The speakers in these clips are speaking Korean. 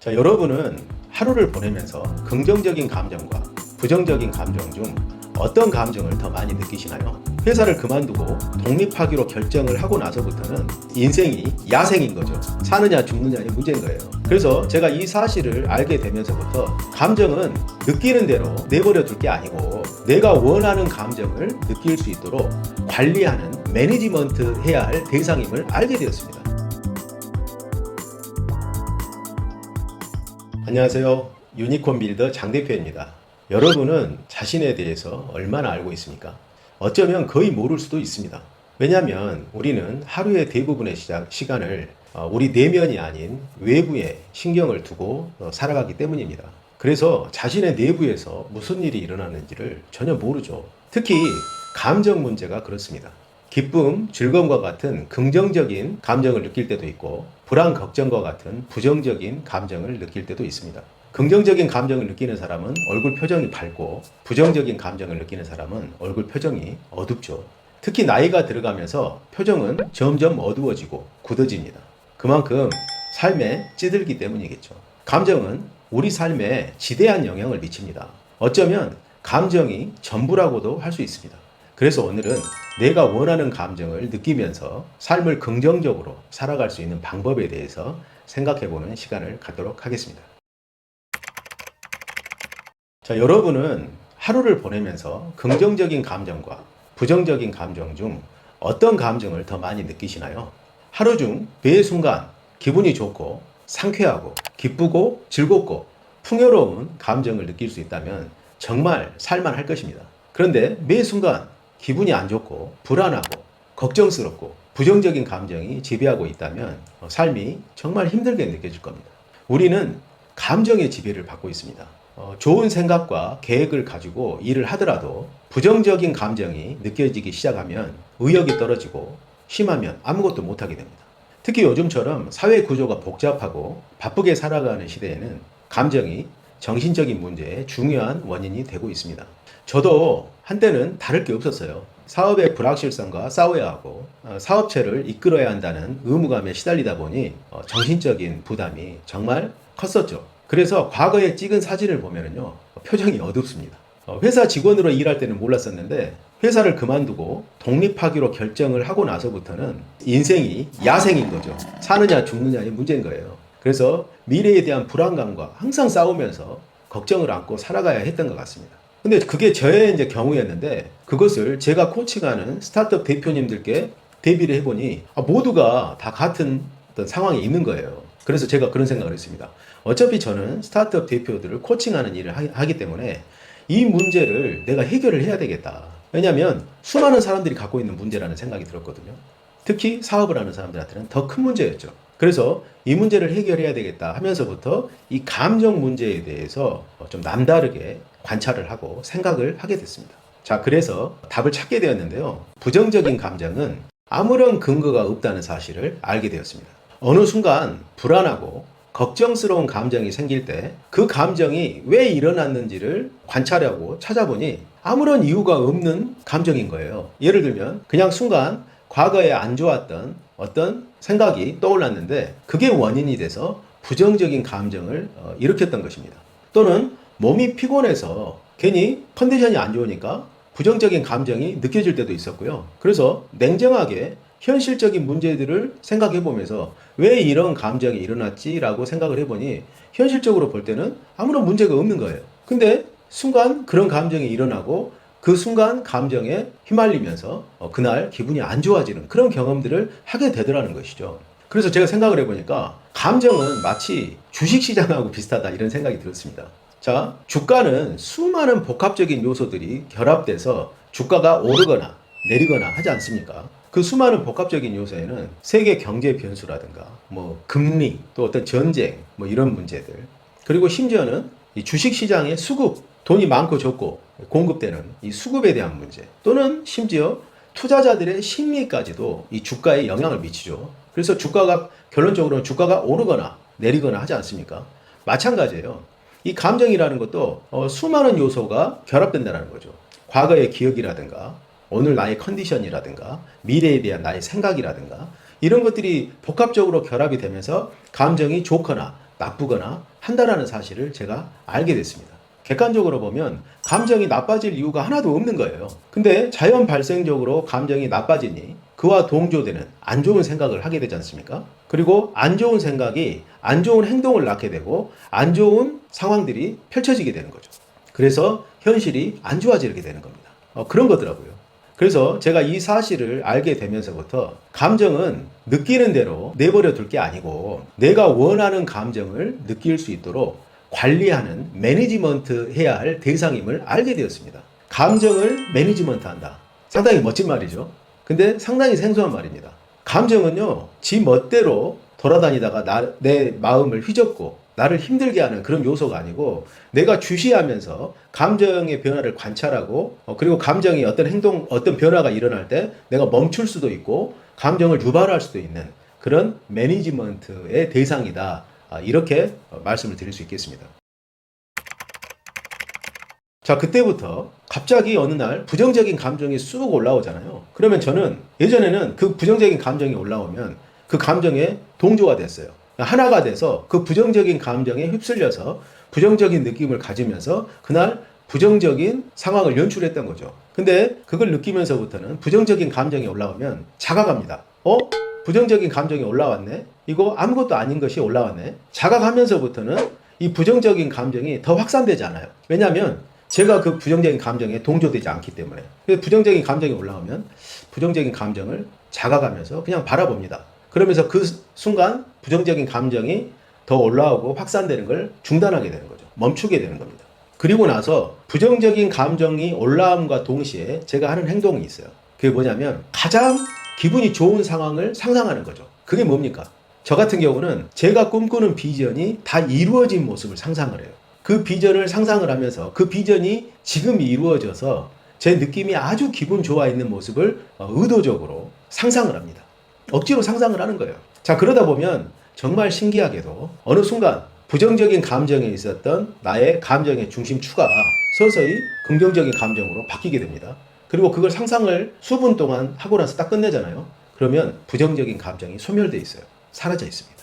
자, 여러분은 하루를 보내면서 긍정적인 감정과 부정적인 감정 중 어떤 감정을 더 많이 느끼시나요? 회사를 그만두고 독립하기로 결정을 하고 나서부터는 인생이 야생인 거죠. 사느냐 죽느냐의 문제인 거예요. 그래서 제가 이 사실을 알게 되면서부터 감정은 느끼는 대로 내버려 둘 게 아니고 내가 원하는 감정을 느낄 수 있도록 관리하는 매니지먼트 해야 할 대상임을 알게 되었습니다. 안녕하세요. 유니콘 빌더 장 대표입니다. 여러분은 자신에 대해서 얼마나 알고 있습니까? 어쩌면 거의 모를 수도 있습니다. 왜냐하면 우리는 하루의 대부분의 시간을 우리 내면이 아닌 외부에 신경을 두고 살아가기 때문입니다. 그래서 자신의 내부에서 무슨 일이 일어나는지를 전혀 모르죠. 특히 감정 문제가 그렇습니다. 기쁨, 즐거움과 같은 긍정적인 감정을 느낄 때도 있고 불안, 걱정과 같은 부정적인 감정을 느낄 때도 있습니다. 긍정적인 감정을 느끼는 사람은 얼굴 표정이 밝고 부정적인 감정을 느끼는 사람은 얼굴 표정이 어둡죠. 특히 나이가 들어가면서 표정은 점점 어두워지고 굳어집니다. 그만큼 삶에 찌들기 때문이겠죠. 감정은 우리 삶에 지대한 영향을 미칩니다. 어쩌면 감정이 전부라고도 할 수 있습니다. 그래서 오늘은 내가 원하는 감정을 느끼면서 삶을 긍정적으로 살아갈 수 있는 방법에 대해서 생각해보는 시간을 갖도록 하겠습니다. 자, 여러분은 하루를 보내면서 긍정적인 감정과 부정적인 감정 중 어떤 감정을 더 많이 느끼시나요? 하루 중 매 순간 기분이 좋고 상쾌하고 기쁘고 즐겁고 풍요로운 감정을 느낄 수 있다면 정말 살만할 것입니다. 그런데 매 순간 기분이 안 좋고 불안하고 걱정스럽고 부정적인 감정이 지배하고 있다면 삶이 정말 힘들게 느껴질 겁니다. 우리는 감정의 지배를 받고 있습니다. 좋은 생각과 계획을 가지고 일을 하더라도 부정적인 감정이 느껴지기 시작하면 의욕이 떨어지고 심하면 아무것도 못하게 됩니다. 특히 요즘처럼 사회 구조가 복잡하고 바쁘게 살아가는 시대에는 감정이 정신적인 문제의 중요한 원인이 되고 있습니다. 저도 한때는 다를 게 없었어요. 사업의 불확실성과 싸워야 하고 사업체를 이끌어야 한다는 의무감에 시달리다 보니 정신적인 부담이 정말 컸었죠. 그래서 과거에 찍은 사진을 보면요, 표정이 어둡습니다. 회사 직원으로 일할 때는 몰랐었는데 회사를 그만두고 독립하기로 결정을 하고 나서부터는 인생이 야생인 거죠. 사느냐 죽느냐의 문제인 거예요. 그래서 미래에 대한 불안감과 항상 싸우면서 걱정을 안고 살아가야 했던 것 같습니다. 근데 그게 저의 이제 경우였는데 그것을 제가 코칭하는 스타트업 대표님들께 대비를 해보니 모두가 다 같은 어떤 상황에 있는 거예요. 그래서 제가 그런 생각을 했습니다. 어차피 저는 스타트업 대표들을 코칭하는 일을 하기 때문에 이 문제를 내가 해결을 해야 되겠다. 왜냐하면 수많은 사람들이 갖고 있는 문제라는 생각이 들었거든요. 특히 사업을 하는 사람들한테는 더 큰 문제였죠. 그래서 이 문제를 해결해야 되겠다 하면서부터 이 감정 문제에 대해서 좀 남다르게 관찰을 하고 생각을 하게 됐습니다. 자, 그래서 답을 찾게 되었는데요. 부정적인 감정은 아무런 근거가 없다는 사실을 알게 되었습니다. 어느 순간 불안하고 걱정스러운 감정이 생길 때 그 감정이 왜 일어났는지를 관찰하고 찾아보니 아무런 이유가 없는 감정인 거예요. 예를 들면 그냥 순간 과거에 안 좋았던 어떤 생각이 떠올랐는데 그게 원인이 돼서 부정적인 감정을 일으켰던 것입니다. 또는 몸이 피곤해서 괜히 컨디션이 안 좋으니까 부정적인 감정이 느껴질 때도 있었고요. 그래서 냉정하게 현실적인 문제들을 생각해 보면서 왜 이런 감정이 일어났지라고 생각을 해보니 현실적으로 볼 때는 아무런 문제가 없는 거예요. 근데 순간 그런 감정이 일어나고 그 순간 감정에 휘말리면서 그날 기분이 안 좋아지는 그런 경험들을 하게 되더라는 것이죠. 그래서 제가 생각을 해보니까 감정은 마치 주식시장하고 비슷하다 이런 생각이 들었습니다. 자, 주가는 수많은 복합적인 요소들이 결합돼서 주가가 오르거나 내리거나 하지 않습니까? 그 수많은 복합적인 요소에는 세계 경제 변수라든가 금리 또 어떤 전쟁 이런 문제들 그리고 심지어는 이 주식시장의 수급 돈이 많고 적고 공급되는 이 수급에 대한 문제 또는 심지어 투자자들의 심리까지도 이 주가에 영향을 미치죠. 그래서 결론적으로는 주가가 오르거나 내리거나 하지 않습니까? 마찬가지예요. 이 감정이라는 것도 수많은 요소가 결합된다는 거죠. 과거의 기억이라든가 오늘 나의 컨디션이라든가 미래에 대한 나의 생각이라든가 이런 것들이 복합적으로 결합이 되면서 감정이 좋거나 나쁘거나 한다라는 사실을 제가 알게 됐습니다. 객관적으로 보면 감정이 나빠질 이유가 하나도 없는 거예요. 근데 자연 발생적으로 감정이 나빠지니 그와 동조되는 안 좋은 생각을 하게 되지 않습니까? 그리고 안 좋은 생각이 안 좋은 행동을 낳게 되고 안 좋은 상황들이 펼쳐지게 되는 거죠. 그래서 현실이 안 좋아지게 되는 겁니다. 그런 거더라고요. 그래서 제가 이 사실을 알게 되면서부터 감정은 느끼는 대로 내버려 둘 게 아니고 내가 원하는 감정을 느낄 수 있도록 관리하는 매니지먼트 해야 할 대상임을 알게 되었습니다. 감정을 매니지먼트 한다. 상당히 멋진 말이죠. 근데 상당히 생소한 말입니다. 감정은요, 지 멋대로 돌아다니다가 내 마음을 휘젓고 나를 힘들게 하는 그런 요소가 아니고 내가 주시하면서 감정의 변화를 관찰하고 그리고 감정이 어떤 행동, 어떤 변화가 일어날 때 내가 멈출 수도 있고 감정을 유발할 수도 있는 그런 매니지먼트의 대상이다. 이렇게 말씀을 드릴 수 있겠습니다. 자, 그때부터 갑자기 어느 날 부정적인 감정이 쑥 올라오잖아요. 그러면 저는 예전에는 그 부정적인 감정이 올라오면 그 감정에 동조가 됐어요. 하나가 돼서 그 부정적인 감정에 휩쓸려서 부정적인 느낌을 가지면서 그날 부정적인 상황을 연출했던 거죠. 근데 그걸 느끼면서부터는 부정적인 감정이 올라오면 자각합니다. 부정적인 감정이 올라왔네? 이거 아무것도 아닌 것이 올라왔네? 자각하면서부터는 이 부정적인 감정이 더 확산되지 않아요. 왜냐하면 제가 그 부정적인 감정에 동조되지 않기 때문에. 그래서 부정적인 감정이 올라오면 부정적인 감정을 자각하면서 그냥 바라봅니다. 그러면서 그 순간 부정적인 감정이 더 올라오고 확산되는 걸 중단하게 되는 거죠. 멈추게 되는 겁니다. 그리고 나서 부정적인 감정이 올라옴과 동시에 제가 하는 행동이 있어요. 그게 뭐냐면 가장 기분이 좋은 상황을 상상하는 거죠. 그게 뭡니까? 저 같은 경우는 제가 꿈꾸는 비전이 다 이루어진 모습을 상상을 해요. 그 비전을 상상을 하면서 그 비전이 지금 이루어져서 제 느낌이 아주 기분 좋아 있는 모습을 의도적으로 상상을 합니다. 억지로 상상을 하는 거예요. 자, 그러다 보면 정말 신기하게도 어느 순간 부정적인 감정에 있었던 나의 감정의 중심추가 서서히 긍정적인 감정으로 바뀌게 됩니다. 그리고 그걸 상상을 수분 동안 하고 나서 딱 끝내잖아요. 그러면 부정적인 감정이 소멸되어 있어요. 사라져 있습니다.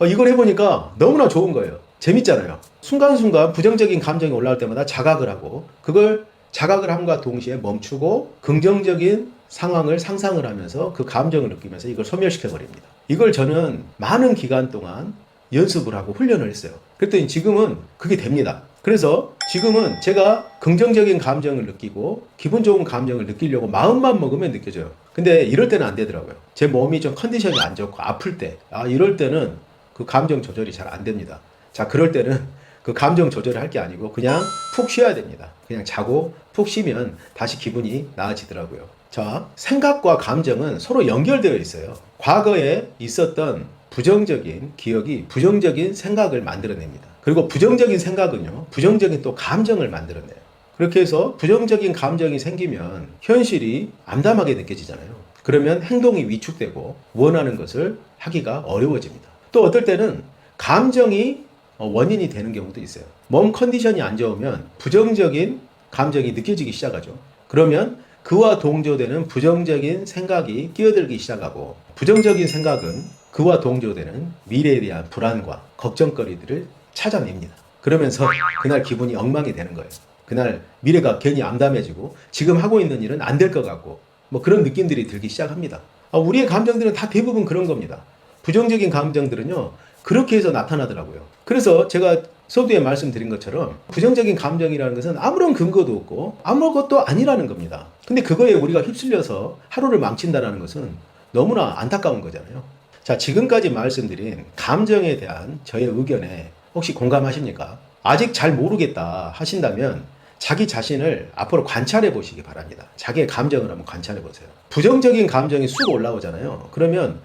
이걸 해보니까 너무나 좋은 거예요. 재밌잖아요. 순간순간 부정적인 감정이 올라올 때마다 자각을 하고 그걸 자각을 함과 동시에 멈추고 긍정적인 상황을 상상을 하면서 그 감정을 느끼면서 이걸 소멸시켜 버립니다. 이걸 저는 많은 기간 동안 연습을 하고 훈련을 했어요. 그랬더니 지금은 그게 됩니다. 그래서 지금은 제가 긍정적인 감정을 느끼고 기분 좋은 감정을 느끼려고 마음만 먹으면 느껴져요. 근데 이럴 때는 안 되더라고요. 제 몸이 좀 컨디션이 안 좋고 아플 때, 이럴 때는 그 감정 조절이 잘 안 됩니다. 자, 그럴 때는 그 감정 조절을 할 게 아니고 그냥 푹 쉬어야 됩니다. 그냥 자고 푹 쉬면 다시 기분이 나아지더라고요. 자, 생각과 감정은 서로 연결되어 있어요. 과거에 있었던 부정적인 기억이 부정적인 생각을 만들어냅니다. 그리고 부정적인 생각은요, 부정적인 또 감정을 만들어내요. 그렇게 해서 부정적인 감정이 생기면 현실이 암담하게 느껴지잖아요. 그러면 행동이 위축되고 원하는 것을 하기가 어려워집니다. 또 어떨 때는 감정이 원인이 되는 경우도 있어요. 몸 컨디션이 안 좋으면 부정적인 감정이 느껴지기 시작하죠. 그러면 그와 동조되는 부정적인 생각이 끼어들기 시작하고 부정적인 생각은 그와 동조되는 미래에 대한 불안과 걱정거리들을 찾아냅니다. 그러면서 그날 기분이 엉망이 되는 거예요. 그날 미래가 괜히 암담해지고 지금 하고 있는 일은 안 될 것 같고 뭐 그런 느낌들이 들기 시작합니다. 우리의 감정들은 다 대부분 그런 겁니다. 부정적인 감정들은요, 그렇게 해서 나타나더라고요. 그래서 제가 서두에 말씀드린 것처럼 부정적인 감정이라는 것은 아무런 근거도 없고 아무것도 아니라는 겁니다. 근데 그거에 우리가 휩쓸려서 하루를 망친다는 것은 너무나 안타까운 거잖아요. 자, 지금까지 말씀드린 감정에 대한 저의 의견에 혹시 공감하십니까? 아직 잘 모르겠다 하신다면 자기 자신을 앞으로 관찰해 보시기 바랍니다. 자기의 감정을 한번 관찰해 보세요. 부정적인 감정이 쑥 올라오잖아요. 그러면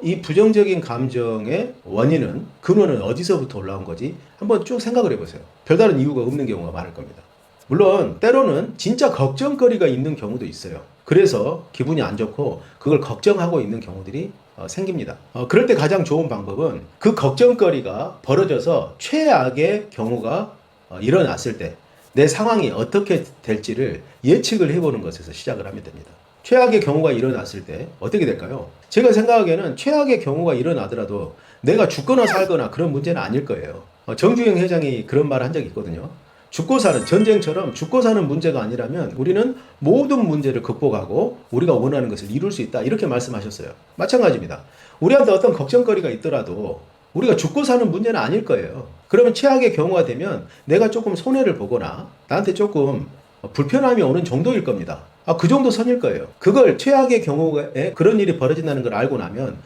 이 부정적인 감정의 원인은, 근원은 어디서부터 올라온 거지? 한번 쭉 생각을 해보세요. 별다른 이유가 없는 경우가 많을 겁니다. 물론 때로는 진짜 걱정거리가 있는 경우도 있어요. 그래서 기분이 안 좋고 그걸 걱정하고 있는 경우들이 생깁니다. 그럴 때 가장 좋은 방법은 그 걱정거리가 벌어져서 최악의 경우가 일어났을 때 내 상황이 어떻게 될지를 예측을 해보는 것에서 시작을 하면 됩니다. 최악의 경우가 일어났을 때 어떻게 될까요? 제가 생각하기에는 최악의 경우가 일어나더라도 내가 죽거나 살거나 그런 문제는 아닐 거예요. 정주영 회장이 그런 말을 한 적이 있거든요. 죽고 사는 전쟁처럼 죽고 사는 문제가 아니라면 우리는 모든 문제를 극복하고 우리가 원하는 것을 이룰 수 있다. 이렇게 말씀하셨어요. 마찬가지입니다. 우리한테 어떤 걱정거리가 있더라도 우리가 죽고 사는 문제는 아닐 거예요. 그러면 최악의 경우가 되면 내가 조금 손해를 보거나 나한테 조금 불편함이 오는 정도일 겁니다. 그 정도 선일 거예요. 그걸 최악의 경우에 그런 일이 벌어진다는 걸 알고 나면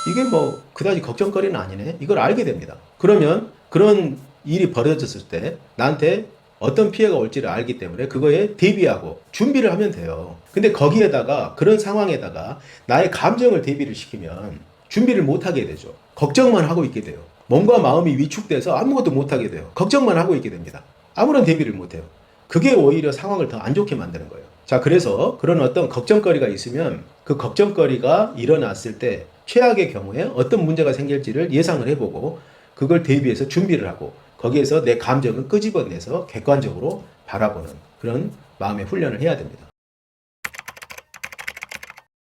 이게 뭐 그다지 걱정거리는 아니네. 이걸 알게 됩니다. 그러면 그런 일이 벌어졌을 때 나한테 어떤 피해가 올지를 알기 때문에 그거에 대비하고 준비를 하면 돼요. 근데 거기에다가 그런 상황에다가 나의 감정을 대비를 시키면 준비를 못 하게 되죠. 걱정만 하고 있게 돼요. 몸과 마음이 위축돼서 아무것도 못 하게 돼요. 걱정만 하고 있게 됩니다. 아무런 대비를 못 해요. 그게 오히려 상황을 더 안 좋게 만드는 거예요. 자, 그래서 그런 어떤 걱정거리가 있으면 그 걱정거리가 일어났을 때 최악의 경우에 어떤 문제가 생길지를 예상을 해보고 그걸 대비해서 준비를 하고 거기에서 내 감정을 끄집어내서 객관적으로 바라보는 그런 마음의 훈련을 해야 됩니다.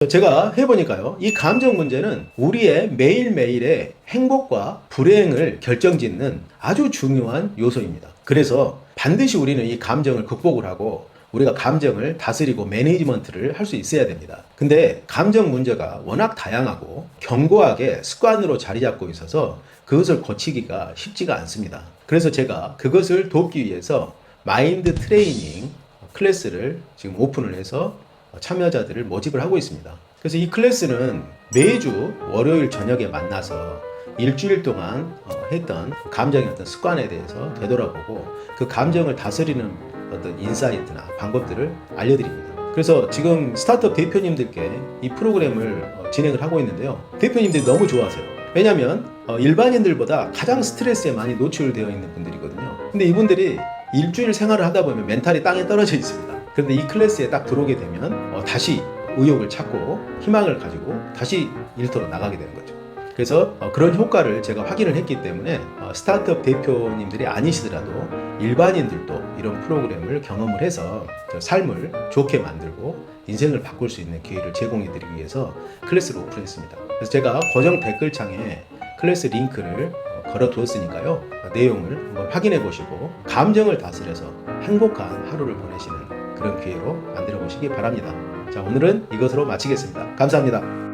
제가 해보니까요, 이 감정 문제는 우리의 매일매일의 행복과 불행을 결정짓는 아주 중요한 요소입니다. 그래서 반드시 우리는 이 감정을 극복을 하고 우리가 감정을 다스리고 매니지먼트를 할 수 있어야 됩니다. 근데 감정 문제가 워낙 다양하고 견고하게 습관으로 자리 잡고 있어서 그것을 고치기가 쉽지가 않습니다. 그래서 제가 그것을 돕기 위해서 마인드 트레이닝 클래스를 지금 오픈을 해서 참여자들을 모집을 하고 있습니다. 그래서 이 클래스는 매주 월요일 저녁에 만나서 일주일 동안 했던 감정의 어떤 습관에 대해서 되돌아보고 그 감정을 다스리는 어떤 인사이트나 방법들을 알려드립니다. 그래서 지금 스타트업 대표님들께 이 프로그램을 진행을 하고 있는데요. 대표님들이 너무 좋아하세요. 왜냐하면 일반인들보다 가장 스트레스에 많이 노출되어 있는 분들이거든요. 근데 이분들이 일주일 생활을 하다 보면 멘탈이 땅에 떨어져 있습니다. 그런데 이 클래스에 딱 들어오게 되면 다시 의욕을 찾고 희망을 가지고 다시 일터로 나가게 되는 거죠. 그래서 그런 효과를 제가 확인을 했기 때문에 스타트업 대표님들이 아니시더라도 일반인들도 이런 프로그램을 경험을 해서 삶을 좋게 만들고 인생을 바꿀 수 있는 기회를 제공해 드리기 위해서 클래스를 오픈했습니다. 그래서 제가 고정 댓글창에 클래스 링크를 걸어 두었으니까요, 내용을 한번 확인해 보시고 감정을 다스려서 행복한 하루를 보내시는 그런 기회로 만들어 보시기 바랍니다. 자, 오늘은 이것으로 마치겠습니다. 감사합니다.